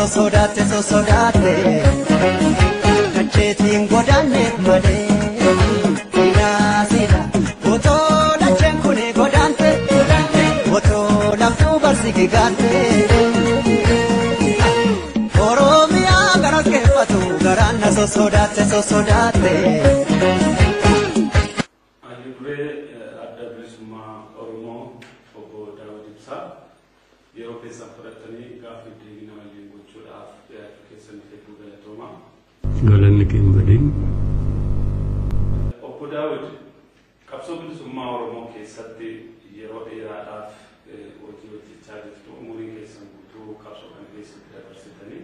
sodate kachetiin godane male ina sila foto la chenkune godante foto la tu barsike gante oromia garas ke fatu garanna sodate Galanni Kimberlin Obbo Daawud qabsoo bilisummaa Oromoo keessatti yeroo dheeraadhaaf hojii hojjechaa jirtu umurii keessan guutuu qabsoo kana keessatti dabarsitanii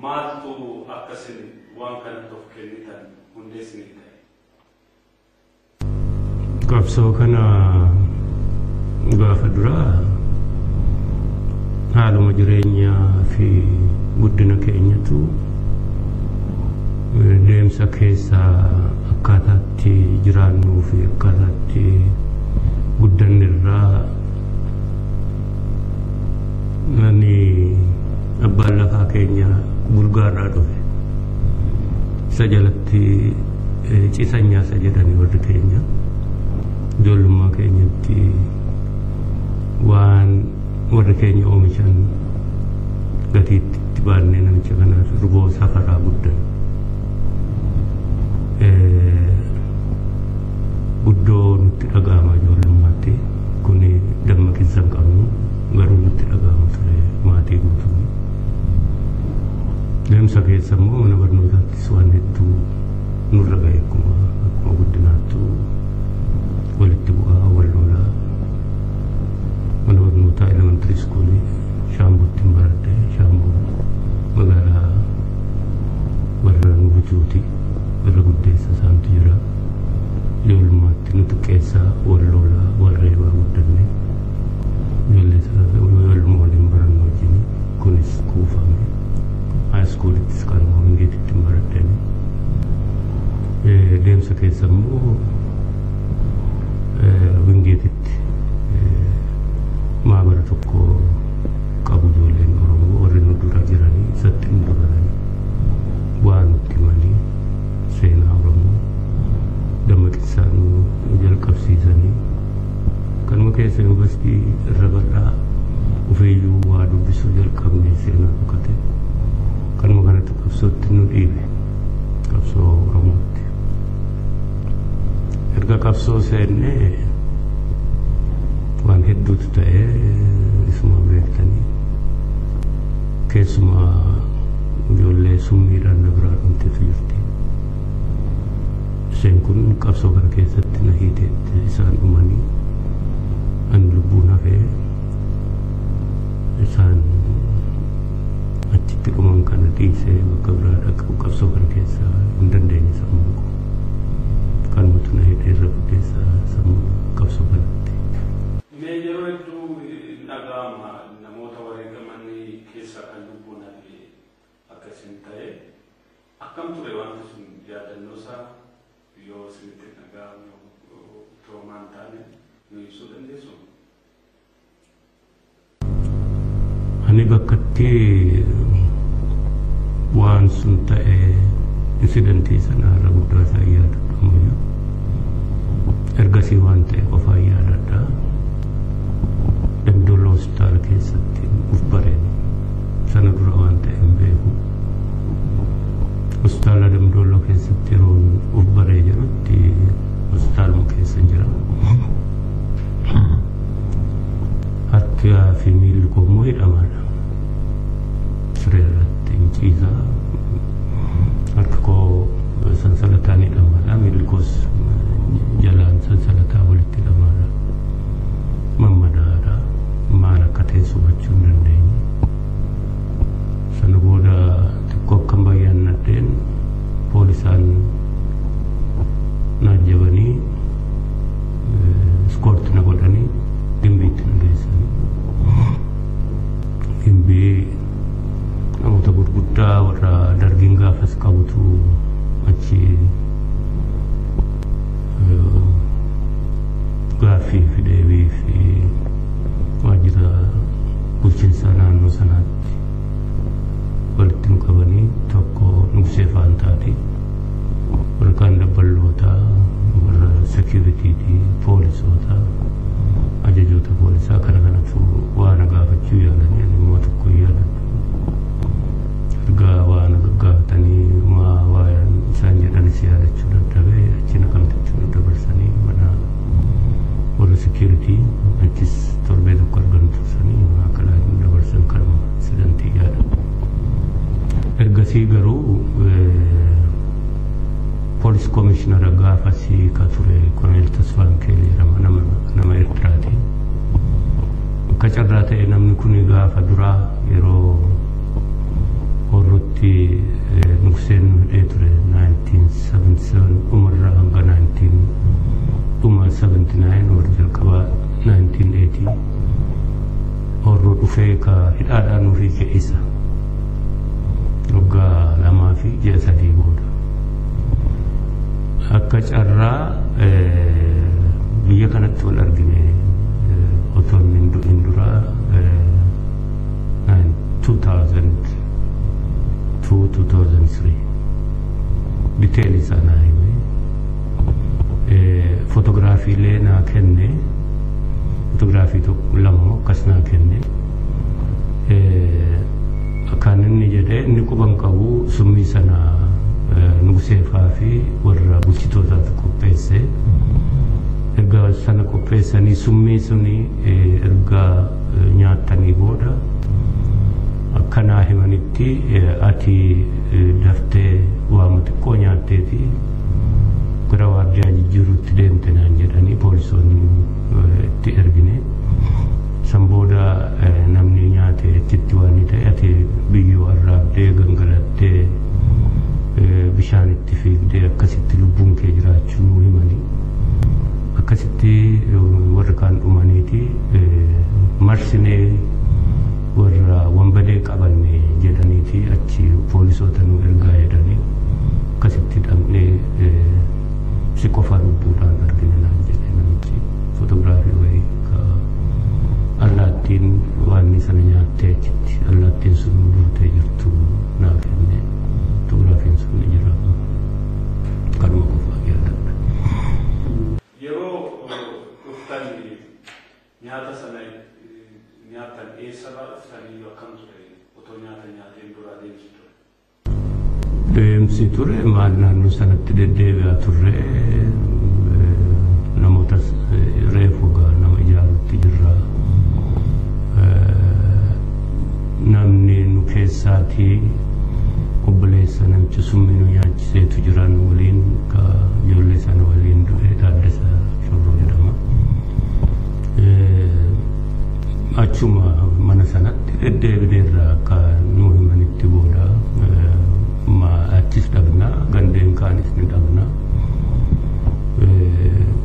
maaltu akkasin waan kanatti of kennitan hundeessanii ta'e? Qabsoo kana gaafa duraa haaluma jireenyaa fi guddina keenyatu deemsa keessa akkaataatti jiraannuu fi akkaataatti guddanne irraa nani abbaan lafaa keenya bulgaarraa dhufe isa jalatti cisanyaa isa jedhanii warri keenya ijoollummaa keenyatti waan warri keenya oomishan gatiitti itti baannee namicha kanaaf ruboo safaraa guddan guddoo nutti dhaga'ama ijoollummaatti kuni dammaqinsa hin qabnu garuu nutti dhaga'ama ture maatii guutuu deemsa keessa immoo mana barnootaattis waan hedduu nurra ga'e akkuma guddinaattu walitti bu'aa wal lolaa mana barnootaa elementary school shaambootti baradhe shaamboo magaalaa warra nu bujuuti warra guddeessa isaantu jira ijoollummaatti nuti keessaa wal lolaa wal reebaa guddanne ijoolluma waliin barannu wajjin kunis kuufame high schoolittis kanuma wingeetitti baradheen deemsa keessa immoo wingeetitti maabara tokko qabu ijoolleen Oromoo warri nu dura jiranii isatti nu dabalanii waan nutti himanii seenaa Oromoo dammaqinsaa nu jalqabsiisanii kanuma keessa yuunivarsiitii irra bal'aa ufeeyyuu waa dubbisuu jalqabnee seenaa dhokate kanuma kanatti qabsootti nu dhiibe qabsoo Oromootti erga qabsoo seennee waan hedduutu ta'e isuma beektanii keessumaa ijoollee summiidhaan na biraa dhumteetu jirti isheen kun qabsoo kana keessatti na hiiteetti isaan dhumanii ani lubbuun hafee isaan achitti dhuman kana dhiisee bakka biraa dhaqu qabsoo kana keessa hin dandeenye sammuu ko kanumatu na hidhee irra guddeessa sammuu qabsoo kanatti. Mee yeroo hedduu dhaga'ama namoota wareegamanii keessa kan lubbuun hafe akkasiin ta'e akkam ture wanti sun yaadannoo isaa yoo isinitti dhaga'amu toomaan taane nu ibsuu dandeessu? Ani bakkatti waan sun ta'e insidentii sana irra guddaa isaa yaadadhamu ergasii waan ta'e qofaa yaadadha. Damdoollo hospitaala keessatti uf bareen sana dura waan ta'e hin beeku hospitaala Damdoollo keessatti yeroo uf baree jedhutti hospitaaluma keessa jira harkaa fi miilli koo immoo hidhamaadha siree irratti hin ciisaa harka koo sansalataan hidhamaadha miilli koos jalaan sansalataa walitti hidhamaadha mammadaadha maal akka ta'e hubachuu hin dandeenye sana booda xiqqoo akkan bayyaannadheen poolisaan na ajjabanii iskoorti na godhanii gimbiitti na geessanii gimbii namoota gurguddaa warra dargiin gaafas qabutu achi gaaffii fi deebii fi waajjira bulchiinsa naannoo sanaatti nugusee faantaati warra kaan dabballoota warra security poolisoota ajajoota poolisaa kana kanatu waan gaafachuu yaalanii nama tokko yaadatu ergaa waan gaafatanii waan isaan jedhanis yaadachuu dadhabee achina kamtitti dabarsanii mana warra security achis torbee tokko argamtuusanii akkanaa dabarsan kanuma sidantii yaada ergasii garuu police commissioner gaafasii ka ture Colonel Tasfaan Keelii nama Eertiraati akka carraa ta'e namni kun gaafa duraa yeroo horrotti nugseen hidhee ture 1977 umarraa hanga 1979 warra jalqabaa 1980 horroo dhufee ka hidhaadhaan nurii keessa waggaa 2 fi 3 booda akka carraa biyya kanatti wal argine otoon hin duraa 2002-2003 detail isaa naa hime fotograafiilee naa kenne fotograafii lama akkas naa kenne kan inni jedhe inni quban qabu summii sana nuguseefaa fi warra bulchitootaatu qopheesse erga sana qopheessanii summii suni erga nyaatanii booda akkanaa himanitti ati daftee waama xiqqoo nyaatteeti gara waardiyaa jijjiiruutti deemte naan jedhanii poolisoonni itti ergine san booda namni nyaate achitti waan ni ta'e ati biyyoo arraabdee gangalattee bishaan itti fiigdee akkasitti lubbuun kee jiraachuu nuu himanii akkasitti warra kaan dhumaniiti marsinee warra wambadee qabanne jedhaniiti achi poolisoota nu ergaa jedhanii akkasitti dhabnee si qofa lubbuudhaan argine naan jedhe namichi fotograafii wayii ka allaattiin waan sana nyaattee achitti allaattiin sun duutee jirtu naa kenne fotograafiin sun ni jira kanuma qofaa yaadadha. Yeroo dhuftan nyaata sana nyaatan eessarraa dhuftanii akkam ture otoo nyaata nyaateen duraa deemsi ture? Deemsi ture maal naannoo sanatti deddeebi'aa turre namoota reefu nama ijaarutti jirra namni nu keessaatii obboleessa namicha summii nu nyaachiseetu jiran waliin ka ijoollee sana waliin du'ee Taaddasa Shorroo jedhama. Achuma mana sanatti deddeebineerra akka nu himanitti booda achis dhaqnaa gandeen kaanis ni dhaqnaa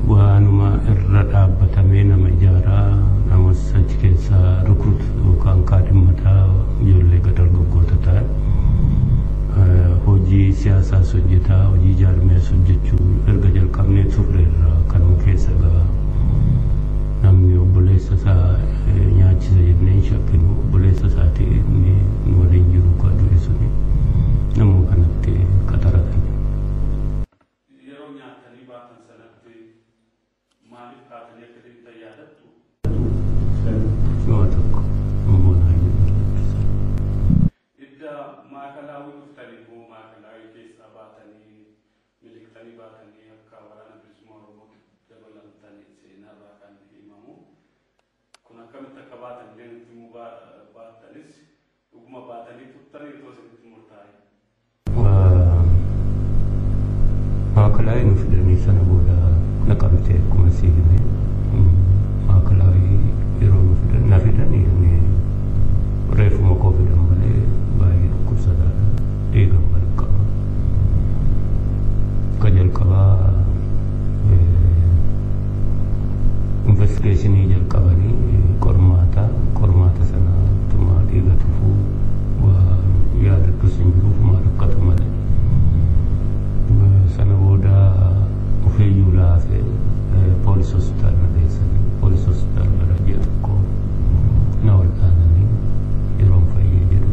waanuma irra dhaabbatamee nama ijaaraa namas achi keessaa rukruut yookaan kaadhimmataa ijoollee dargaggoota ta'an hojii siyaasaas hojjetaa hojii jaarmees hojjechuu erga jalqabnee turreerra kanuma keessa gaa namni obboleessa isaa nyaachisa jennee shakkinu obboleessa isaatii inni nu waliin jiru ka du'e suni namuma kanatti qaxaratan. Yeroo nyaatanii baatan sanatti maaliif kaatanii akka deemtan yaadattu? Nama tokko ammoonaa hin idda maakalaawii dhuftanii moo maakalaawii keessaa baatanii miliqxanii baatanii akka waraana bilisummaa Oromoo dabalamtanii seenarraa kan himamu kun akkamitti akka baatan deemti muu baatanis dhuguma baatanii tuttanii itoo isinitti murtaa'e? Maakalaawii nu fidanii sana booda naqamtee akkuma sii hime maakalaawii yeroo nu fidan na fidanii reefuma koo fidan malee baay'ee dhukkubsataadha dhiigan balqaba akka jalqabaa investigeeshinii jalqabanii qormaata sana tumaa dhiiga tufuu waa yaadadhus hin jiruuf maa rakkatu malee sana booda ofeeyyuu laafee poolis hospitaal na geessanii poolis hospitaal gara ji'a tokko na wal'aananii yeroon fayyee jedhu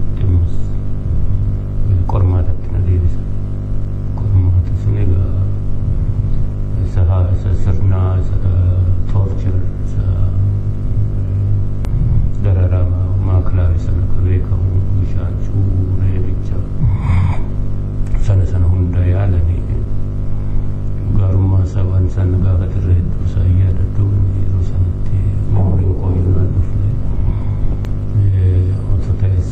isaan na gaafate irra hedduu isaa yaadadhu yeroo sanatti memoriin koo yoonaan dhufne otoo ta'es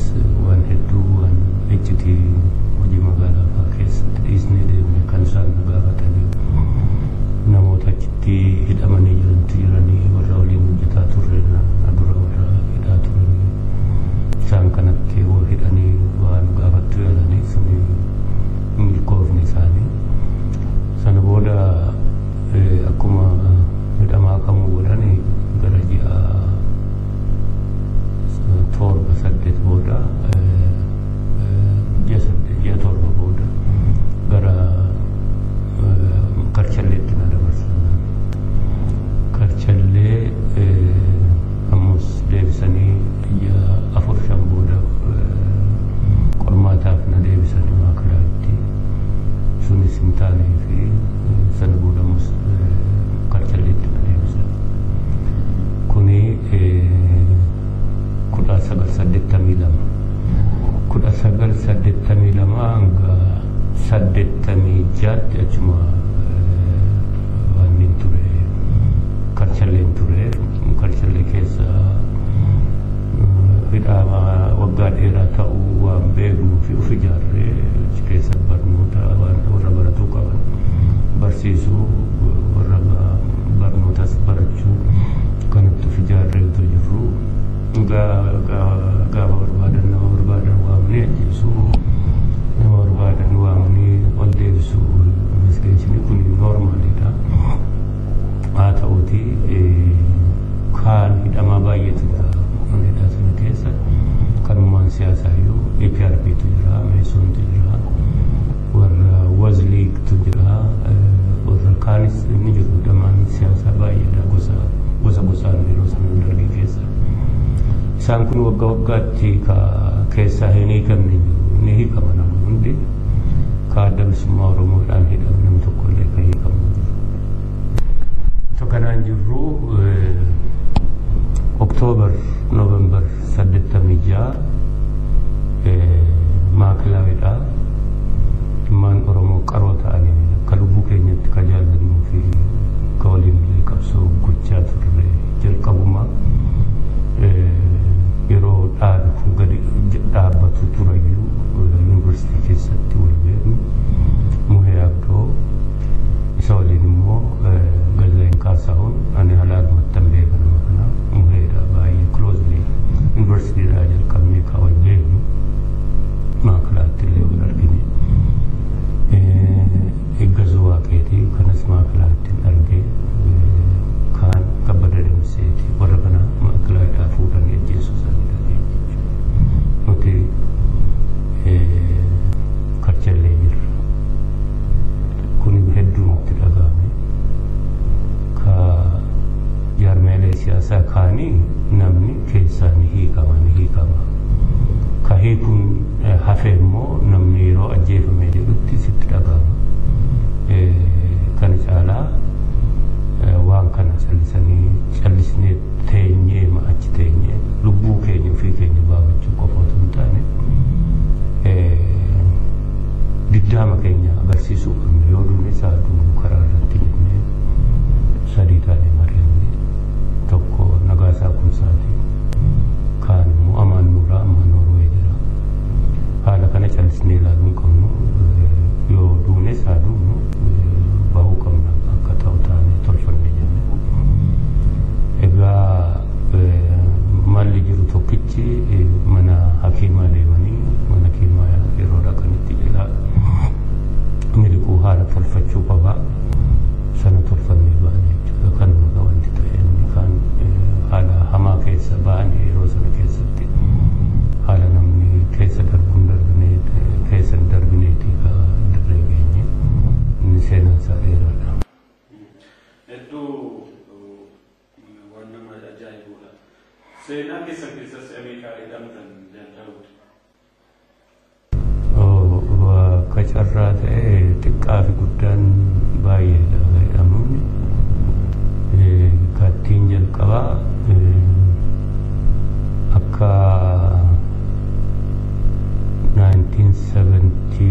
waan hedduu waan iccitii hojii magaalaa fa'aa keessatti dhiisnee deemne kan isaan na gaafatanii namoota achitti hidhamanii jiranii warra waliin hojjetaa turre na dura warra hidhaa turanii isaan kanatti hidhanii waan gaafattu yaalanii suni milkoofni isaanii sana booda akkuma hidhamaa kamuu godhanii gara ji'a 7-8 booda ji'a 7 booda gara Karchalleetti na dabarsan. Karchallee ammus deebisanii ji'a 4-5 booda qormaataaf na deebisanii maakalaatti sunis hin taanee fi sana booda ammus Karchalleetti na deebisan. Kuni 1982 hanga 86 achuma waan ture Karchalleen ture Karchallee keessa hidhaa waggaa dheeraa ta'uu waan beeknuu fi of ijaarree achi keessa barnoota waan warra baratuu qaban barsiisuu warra barnootas barachuu kanatti of ijaarree otoo jirru gaafa barbaadan nama barbaadan waamanii ajjeesuu nama barbaadan waamanii ol deebisuu investigeeshinii kun noormaalidha. haa ta'uuti kaan hidhamaa baay'eetu jira hidhaa sana keessa kanumaan siyaasayyuu APRPtu jira meesontu jira warra wazliigtu jira warra kaanis ni jiru hidhamaan siyaasaa baay'eedha gosaan yeroo sana dargii keessa isaan kun waggaa waggaatti keessaa hin hiikamne jiru ni hiikama namni hundi ka adda bilisummaa Oromoodhaan hidhamu namni tokkollee kan hiikamu jiru. Kanaan jirru Oktoobar Noovembar 86 maakilaawiidha ilmaan Oromoo qaroo ta'anii akka lubbuu keenyatti ka jaallannuu fi ka waliin qabsoo gochaa turre jalqabuma yeroo dhaabni kun gadi dhaabbatu turayyuu yuunivarsiitii keessatti wal beeknu Muhee Abdoo isa waliin immoo Gazayin Kaasahuun ani halaalumatti hin beeka nama kana Muheedha baay'ee closely yuunivarsiitiidhaa jalqabnee ka wal beeknu maakalaatti illee wal argine eeggazuu waaqeetii kanas maakalaatti hin argee kaan kabbada deemseeti warra kana maakalaadhaa fuudhanii ajjeesuu isaaniidha nuti Karchallee jirra kun hedduu nutti dhagahame ka jaarmeelee siyaasaa kaanii namni keessaa ni hiikama ka hiikuun hafe immoo namni yeroo ajjeefame jedhutti sitti dhagahama kana caalaa waan kana callisnee teenyee achi teenyee lubbuu keenya ofii keenya baafachuu qofa otoo hin taane diddaama keenya agarsiisuu qabna yoo duune saaduu karaa irratti jennee sadii taanee mari'annee tokko Nagaasaa Kumsaati kaan immoo Amaan Nuuraa Amaan Noorwee jira haala kana callisnee ilaaluu qabnu yoo duune saaduu bahuu qabna akka ta'u taanee tolfanne jenne egaa malli jiru tokkichi mana hakiimaa deemanii mana hakiimaa yeroo dhaqanitti jalaa miliquu haala tolfachuu qabaa sana tolfannee ba'an jechuudha kanuma wanti ta'e inni kaan haala hamaa keessa ba'an yeroo sana keessatti haala namni keessa darbineetii ka dirree geenye inni seenaa isaa dheeraadha. Hedduu waan nama ajaa'ibudha. Seenaa keessas Ameerikaa hidhamtan danda'udha. Akka carraa ta'e xiqqaa fi guddaan baay'eedha hidhamuun kattiin jalqabaa akka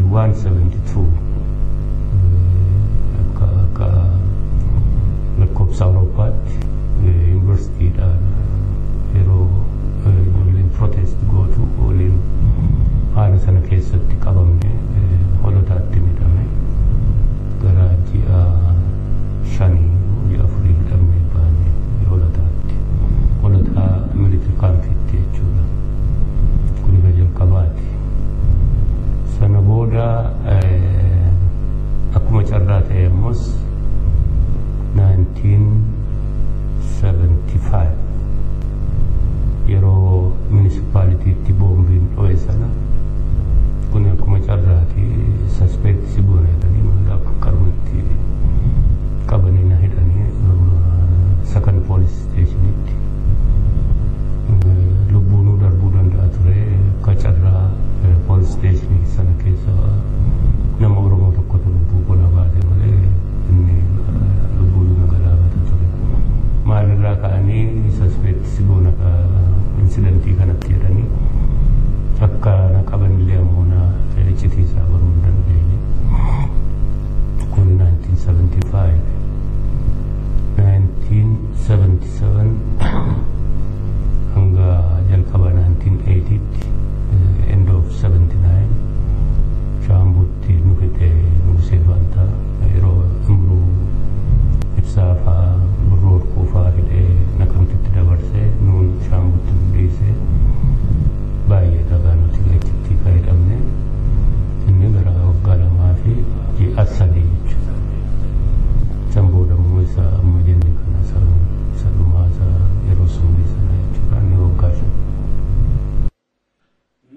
1971-72 akka jalqabaatti yuunivarsiitiidhaan yeroo ijoolleen protest gootu waliin haala sana keessatti qabamne holotaatti midhame gara ji'a 5 ji'a 4 hidhamne baane holotaa military campfitti jechuudha. Kun egaa jalqabaati. Sana booda akkuma carraa ta'e ammas 1975 yeroo municipalitiitti boombiin dho'e sana kun akkuma carraati suspect si goonedhanii akka qarmatti qabanii na hidhanii second police stationitti lubbuunuu darbuu danda'a ture akka carraa police station sana keessa nama Oromoo tokkotu lubbuu kola baate malee inni lubbuun nagalaafata ture. Maalirraa ka'anii suspect si goona incidentii kanatti jedhanii akka na qabanillee ammoo na icitiisaa baruu hin dandeenye. Kun 1977 hanga jalqaba 1980tti end of 79 Shaambutti nu fide Nugusee Fantaa yeroo imruu ibsaa fa'aa burroon kuufaa hidhee Naqamtetti dabarsee nuun Shaambutti nu dhiisee baay'ee dhagaa nuti achitti fayyadamne inni gara waggaa 2 fi ji'a 3 jechuudha. San booda immoo isa amma jenne kana salumaa yeroo summii sana jechuudha inni waggaa 5.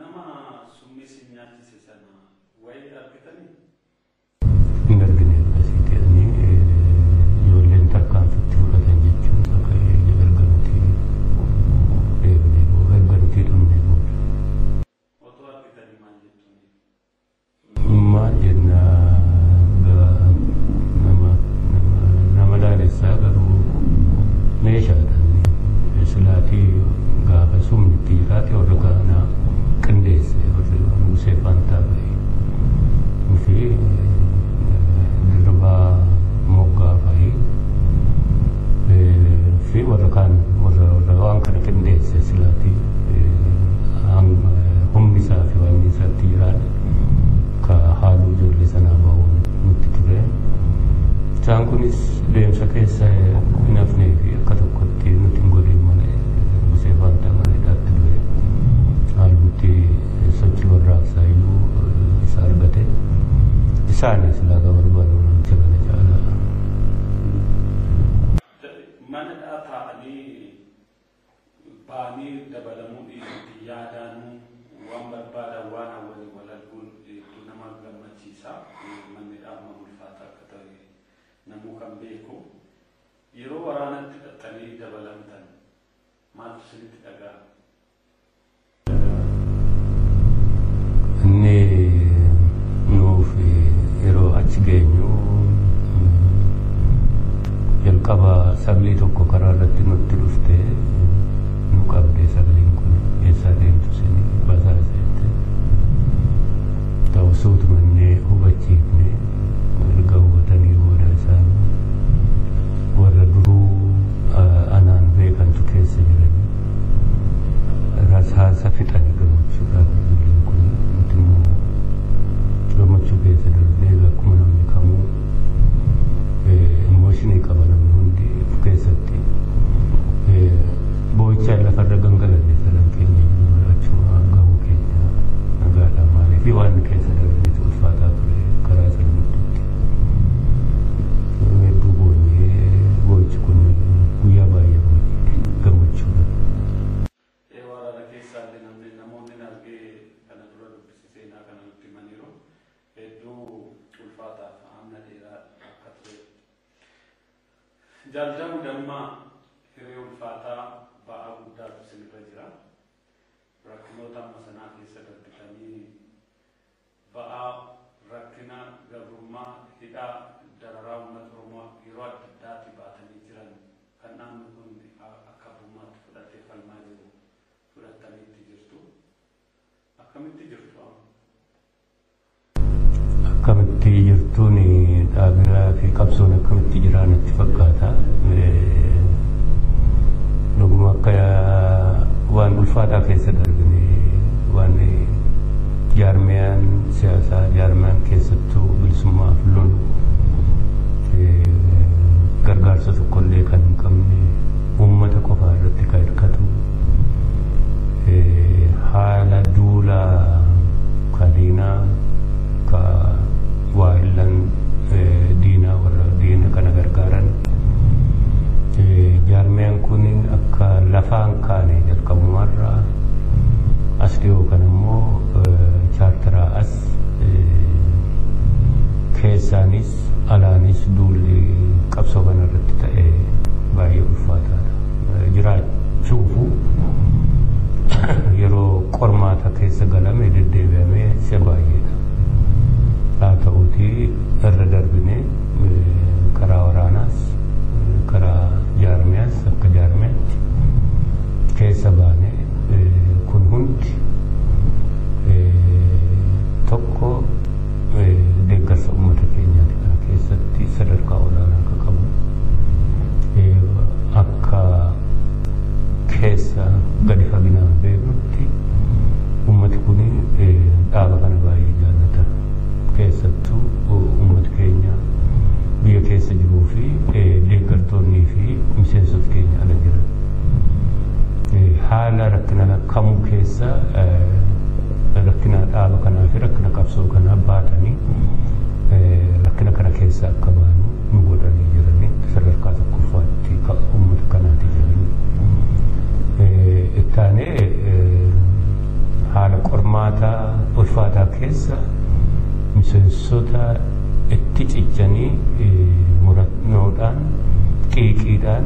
Nama summii si nyaachise sana wayii argitanii? Hin argine akkasii ta'anii ijoolleen tarkaanfitti fudhatan jechuun akka erga nuti deebinee erga nuti dhumne booda. Otoo argitanii maal jettuuni? Maal jenna nama laalessaa garuu meeshaadhaan silaatii gaafa sumni itti jiraate warra kana qindeesse warri Nugusee Fantaa bahee fi Dirribaa Moggaa bahee fi warra kaan warra waan kana qindeesse silaatii humni isaa fi waan isaatti jiraate ka haaluu ijoollee sanaa bahuun nutti ture. Isaan kunis deemsa keessa hin hafnee fi akka tokkotti nuti hin godhin malee Nugusee Fantaa malee dhaatti ture. Haaluutti sochii warraaqsaa iyyuu isa argate. Isaanis laga barbaadu namicha kana caalaa. Mana taa'anii baanii dabalamuu dhiisutti yaadaanuu waan barbaadan waan hawwanii wal arguun hedduu nama gammachiisa. Manni dhaabama ulfaataa akka ta'e namuu kan beeku. Yeroo waraanatti hidhattanii dabalamtan maaltu isinitti dhaga'ama? Inni nuuf yeroo achi geenyu jalqaba sagalee tokko karaa irratti nutti dhufte nu qabde sagaleen kun eessaa deemtu isin basaa seette ta'u suutumannee hubachiifne erga hubatanii booda isaan warra duruu anaan beekantu keessa jiran rasaasa fixanii gammachuudhaan ijoolleen kun nuti immoo gammachuu keessa darbee akkuma namni kamuu emooshinii qaba namni hundi of keessatti boo'ichaan lafarra gangalanne sadan keenya achuma gahuu keenya nagaadhaan maalee fi waan keessa darbeetu ulfaataa ture karaa sana gidduutti. Hedduu boo'ichi kun guyyaa baay'ee gammachuudha. Waraana keessaallee namoonni argee kana dura dubbisi seenaa kana nutti himaniiru hedduu ulfaataaf hamna dheeraa akka ture. Jaaljamu dammaa hiree ulfaataa ba'aa guddaatu isinirra jira. Rakkinoota amma sanaa keessa darbitanii ba'aa rakkina gabrummaa hidhaa dararaa uummata Oromoo yeroo adda addaatti baatanii jiran kan naannoo kun akka abbummaatti fudhatee falmaa jiru fudhataniitti jirtu. Akkamitti jirtu amma? akkamitti jirtuun dhaabiraa fi qabsoon akkamitti jiraanatti fakkaata. Dhuguma akka waan ulfaataa keessa darbine waan jaarmiyaan siyaasaa jaarmiyaan keessattuu bilisummaaf lolu gargaarsa tokkollee kan hin qabne uummata qofaa irratti kan hirkatu haala duulaa kadiinaa ka waa hillan diinaa warra diina kana gargaaran jaarmiyaan kun akka lafaan kaane jalqabumarraa as dhiyoo kan immoo chaartaraa as keessaanis alaanis duulli qabsoo kana irratti ta'e baay'ee ulfaataadha. Jiraachuufu yeroo qormaata keessa galame deddeebi'amee isa baay'eedha. Haa ta'uutii irra darbine karaa waraanaas karaa jaarmiyaas akka jaarmiyaatti keessa baane kun hundi tokko deeggarsa uummata keenyaati kana keessatti sadarkaa olaanaa akka qabu akka keessa gadi faginaan beeknutti uummati kun dhaaba kana baay'ee jaallata. Keessattuu uummata keenya biyya keessa jiruu fi deeggartoonnii fi miseensota keenya ala jiran haala rakkina kamuu keessa rakkina dhaaba kanaa fi rakkina qabsoo kanaa baatanii rakkina kana keessa akka baanu nu godhanii jiranii sadarkaa tokkoffaatti uummata kanaati jiranii. Ittaanee haala qormaataa ulfaataa keessa miseensota itti cichanii murannoodhaan xiiqiidhaan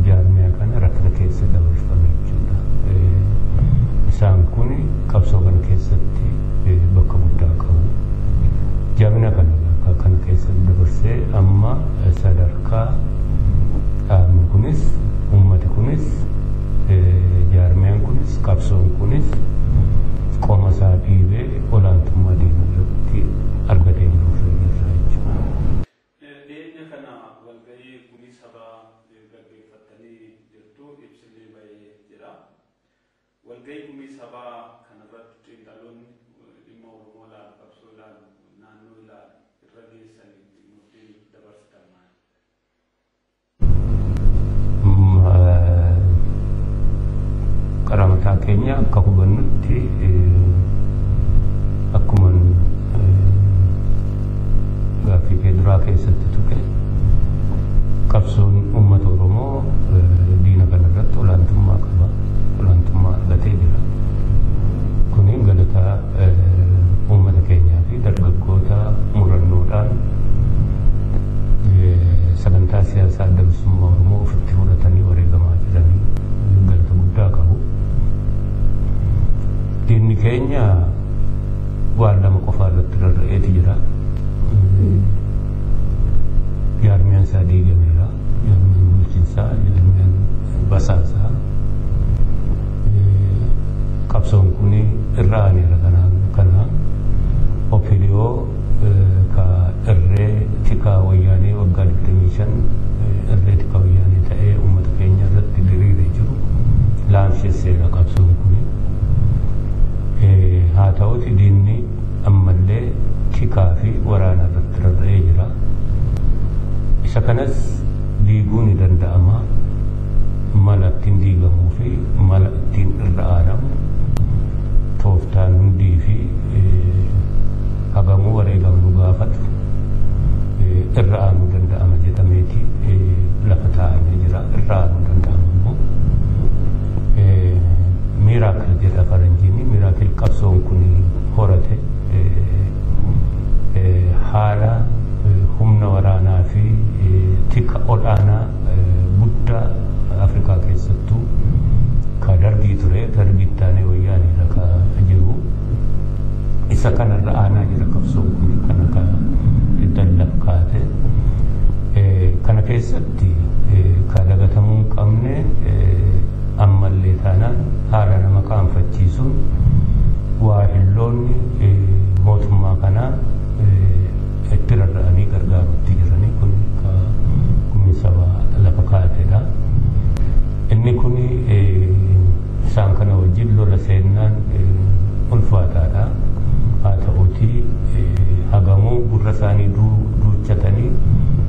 jaarmiyaa kana rakkina keessa dabarfame jechuudha. Isaan kun qabsoo kana keessatti bakka guddaa qabu. Jaamina kana keessatti dabarsee amma sadarkaa dhaabni kunis uummati kunis jaarmiyaan kunis qabsoon kunis qoma isaa dhiibee olaantummaa diinaa irratti argatee jiruuf jirra jechuudha. Dhiyeenya kana walgahii gumii sabaa gaggeeffattanii jirtu ibsillee bahee jira. Walgahii gumii sabaa kanarratti xiinxaloonni dhimma Oromoo ilaalu qabsoo ilaalu naannoo ilaalu irra geessanii murtii dabarsitan maali? Karaa mataa keenya akka hubannutti akkuma gaaffii kee duraa keessatti tuqe qabsoon uummata Oromoo diina kana irratti olaantummaa qaba. Olaantummaa argatee jira. Kuni galataa uummata keenyaa fi dargaggoota murannoodhaan sagantaa siyaasaa adda bilisummaa Oromoo ofitti fudhatanii wareegamaa jiranii galata guddaa qabu. Diinni keenya waan lama qofaa irratti rarra'eeti jira. Jaarmiyaan isaa diigameera. Jaarmiyaan bulchiinsaa, jaarmiyaan basaasaa. Qabsoon kun irra aaneera kanaan OPDO ka irree tikaa wayyaanee waggaa 25 irree tikaa wayyaanee ta'ee uummata keenya irratti diriiree jiru laamsheesseera qabsoon kun. Haa ta'uuti diinni ammallee tikaa fi waraana irratti rarra'ee jira. Isa kanas diiguu ni danda'ama. Mala ittiin diigamuu fi mala ittiin irra aanamu tooftaan hundii fi hagamuu wareegamuu gaafatu irra aanuu danda'ama jedhameeti lafa taa'amee jira. Irra aanuu danda'amu immoo miiraakil jedha faranjiin. Miiraakil qabsoon kun horate haala humna waraanaa fi tika olaanaa guddaa Afrikaa keessattuu ka dargii ture dargii taanee wayyaaniidha ka jiru isa kanarra aanaa jira qabsoon kun kana ka dallaf kaate kana keessatti ka dagatamuu hin qabne ammallee taanaan haala nama qaanfachiisuun waa hilloonni mootummaa kanaa wajjin lola seennaan ulfaataadha. Haa ta'uutii hagamuu gurra isaanii duuchatanii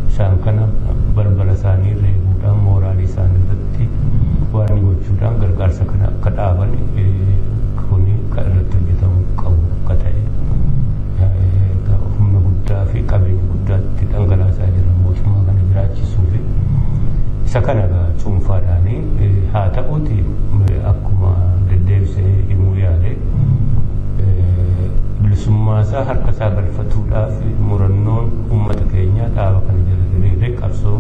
isaan kana balbala isaanii reebuudhaan mooraalii isaanii irratti waan gochuudhaan gargaarsa kana akka dhaaban kuni kan irratti hojjetamuu qabu akka ta'e humna guddaa fi qabeenya guddaatti dhangalaasaa jiran mootummaa kana jiraachisuu fi isa kana cuunfaadhaanii haa ta'uutii akkuma deddeebisee himuu yaale bilisummaa isaa harka isaa galfatuudhaaf murannoon uummata keenyaa dhaaba kana jala hiriiree qabsoo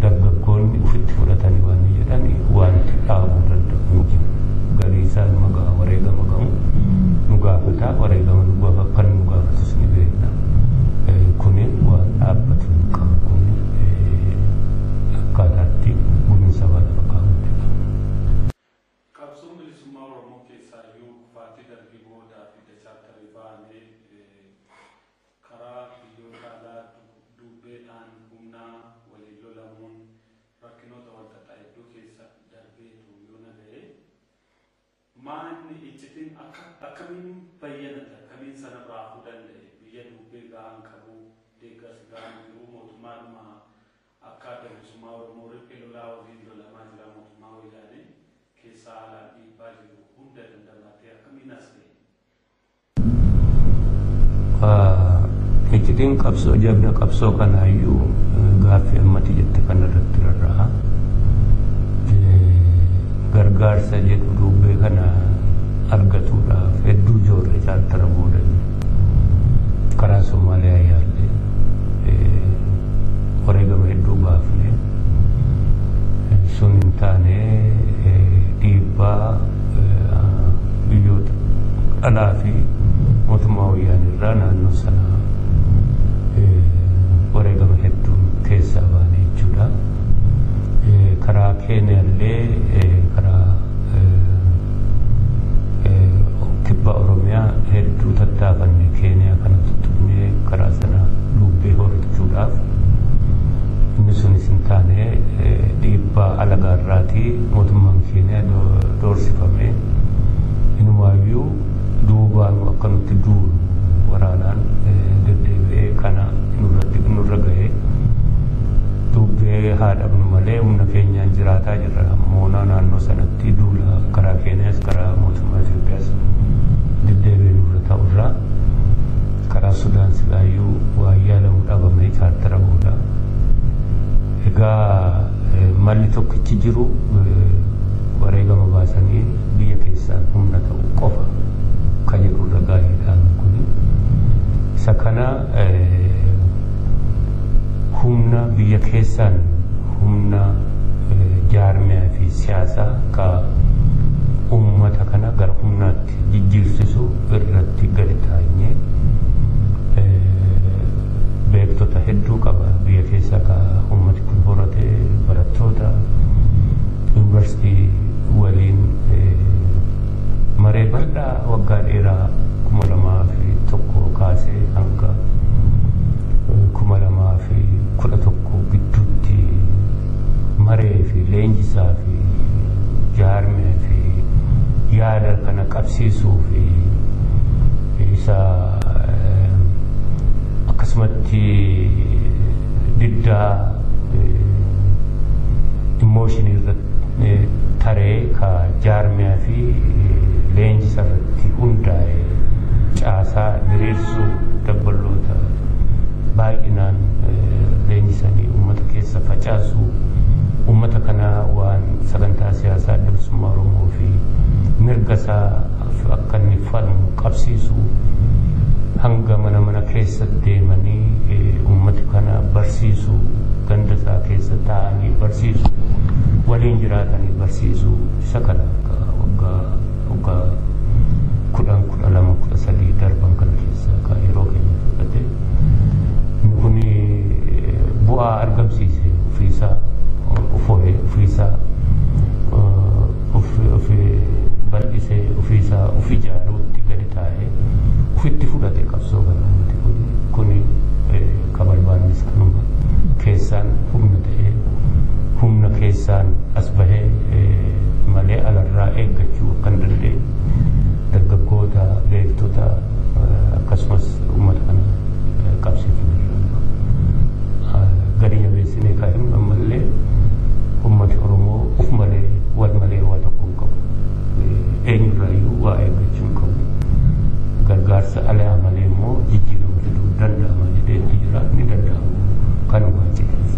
dargaggoonni ofitti fudhatanii waan jedhan wanti dhaabuu danda'u galii isaan magaa wareegama gamu nu gaafata wareegama nu gaafa kan nu gaafatus ni beekna kuni waan dhaabbatu qabu kuni akkaataatti gumiinsa waan fakkaatu. Qabsoon bilisummaa Oromoo keessaa iyyuu kufaatii darbii boodaa fi dachaattarii baanee karaa biyyoota alaa dubbeedhaan humnaa waliin lolamuun rakkinoota walxaxaa hedduu keessa darbeetu yoo naga'e maanni iccitiin akkamiin bayyadata akkamiin sanarraa hafuu danda'e biyya dubbee gahaan qabu deeggarsi gahaan jiru mootummaadhuma akka adda bilisummaa Oromoo riphee lolaa waliin lolamaa jira mootummaa wayyaanee keessaa haalaan dhiibbaa jiru hunda dandamaatee akkamiin as ga'e. Iccitiin qabsoo jabna qabsoo kanaayyuu gaaffii ammati jette kanarratti rarra'a. Gargaarsa jedhu dubbee kana argatuudhaaf hedduu ijoollee chaaltara boodani karaa Somaaliyaa yaalle wareegama hedduu baafne sun hin taane dhiibbaa biyyoota alaa fi mootummaa wayyaanirraa naannoo sana wareegama hedduun keessaa baane jechuudha. Karaa Keeniyaallee karaa kibba Oromiyaa hedduu tattaafanne Keeniyaa kanatti tuqnee karaa sana dubbee hordofuudhaaf inni sunis hin taane dhiibbaa alagaarraatii mootummaan Keeniyaa doorsifame inumaayyuu duubaan akka nutti duulu waraanaan deddeebi'ee kana nurra ga'e dubbee haa dhabnu malee humna keenyaan jiraataa jirra moonaa naannoo sanatti duula karaa Keeniyaas karaa mootummaa Itoophiyaas deddeebi'ee nurra ta'urraa karaa Sudaan silaayyuu waa yaalamu dhabame chaartara booda egaa malli tokkichi jiru wareegama baasanii biyya keessaan humna ta'u qofa kan jedhu ragaadhaan kuni isa kana humna biyya keessaan humna jaarmiyaa fi siyaasaa ka uummata kana gara humnaatti jijjiirsisu irratti gadi taa'ee beektota hedduu qaba biyya keessaa ka uummati kun horate barattoota yuunivarsiitii waliin maree bal'aa waggaa dheeraa 2001 kaasee hanga 2011 gidduutti maree fi leenjisaa fi jaarmee fi yaada kana qabsiisuu fi isa akkasumatti diddaa immooshinii irratti taree ka jaarmiyaa fi leenjisa irratti hundaa'e caasaa diriirsuu dabballoota baay'inaan leenjisanii uummata keessa facaasuu uummata kana waan sagantaa siyaasaa adda bilisummaa Oromoo fi mirga isaa akka inni falmu qabsiisuu hanga mana keessa deemanii uummata kana barsiisuu ganda isaa keessa taa'anii barsiisuu waliin jiraatanii barsiisuu isa kana waggaa 10-12-13 darban kana keessa ka yeroo keenya fudhate kuni bu'aa argamsiise ofiisaa ofiisaa bal'isee ofiisaa of ijaaruutti gadi taa'ee ofitti fudhate qabsoo kana kuni ka barbaannis kanuma keessaan humna ta'ee humna keessaan as bahee malee alarraa eeggachuu kan dandeenyu dargaggoota beektota akkasumas uummata kana qabsiifnirra gadi jabeessinee kaa'imnu ammallee ummati Oromoo uf malee wal malee waa tokko hin qabu eenyurraayyuu waa eeggachuu hin qabu gargaarsa alaa malee immoo jijjiirama fiduu danda'ama jedhee jira ni danda'amu kanuma jechuudha.